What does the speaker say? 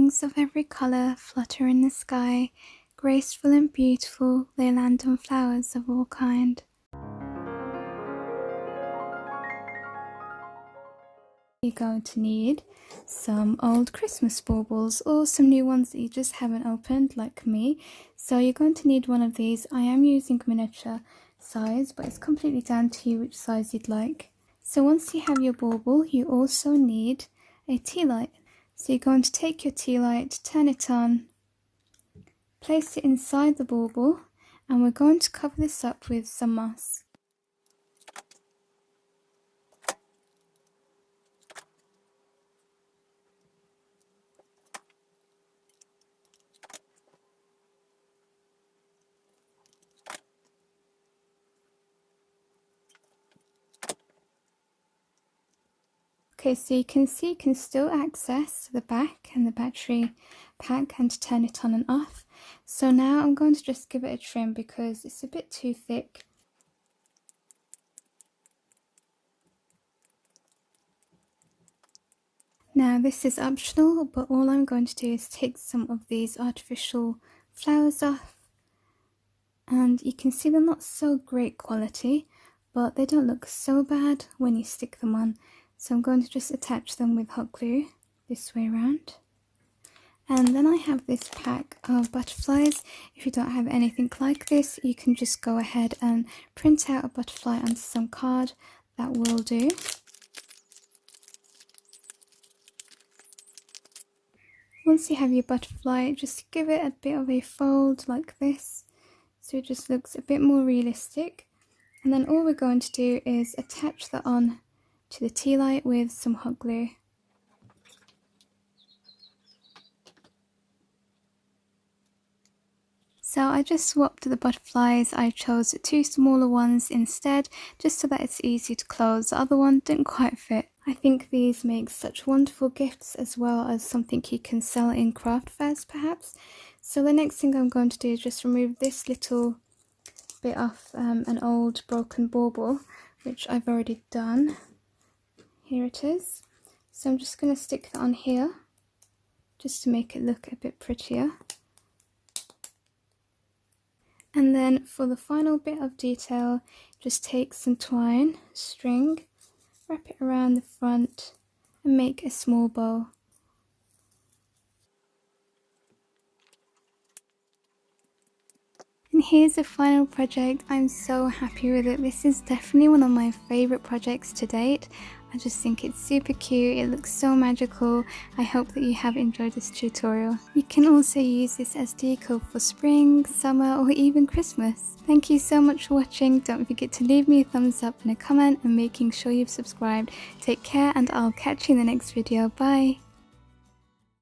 Wings of every colour flutter in the sky, graceful and beautiful, they land on flowers of all kind. You're going to need some old Christmas baubles or some new ones that you just haven't opened like me. So you're going to need one of these. I am using miniature size, but it's completely down to you which size you'd like. So once you have your bauble, you also need a tea light. So you're going to take your tea light, turn it on, place it inside the bauble, and we're going to cover this up with some moss. Okay, so you can see you can still access the back and the battery pack and turn it on and off. So now I'm going to just give it a trim because it's a bit too thick. Now this is optional, but all I'm going to do is take some of these artificial flowers off. And you can see they're not so great quality, but they don't look so bad when you stick them on. So I'm going to just attach them with hot glue this way around. And then I have this pack of butterflies. If you don't have anything like this, you can just go ahead and print out a butterfly onto some card. That will do. Once you have your butterfly, just give it a bit of a fold like this, so it just looks a bit more realistic. And then all we're going to do is attach that on to the tea light with some hot glue. So I just swapped the butterflies. I chose 2 smaller ones instead, just so that it's easy to close. The other one didn't quite fit. I think these make such wonderful gifts, as well as something you can sell in craft fairs perhaps. So the next thing I'm going to do is just remove this little bit off an old broken bauble, which I've already done. Here it is. So I'm just going to stick that on here just to make it look a bit prettier. And then for the final bit of detail, just take some twine, string, wrap it around the front and make a small bow. And here's the final project. I'm so happy with it. This is definitely one of my favourite projects to date. I just think it's super cute. It looks so magical. I hope that you have enjoyed this tutorial. You can also use this as decor for spring, summer or even Christmas. Thank you so much for watching. Don't forget to leave me a thumbs up and a comment and making sure you've subscribed. Take care and I'll catch you in the next video. Bye!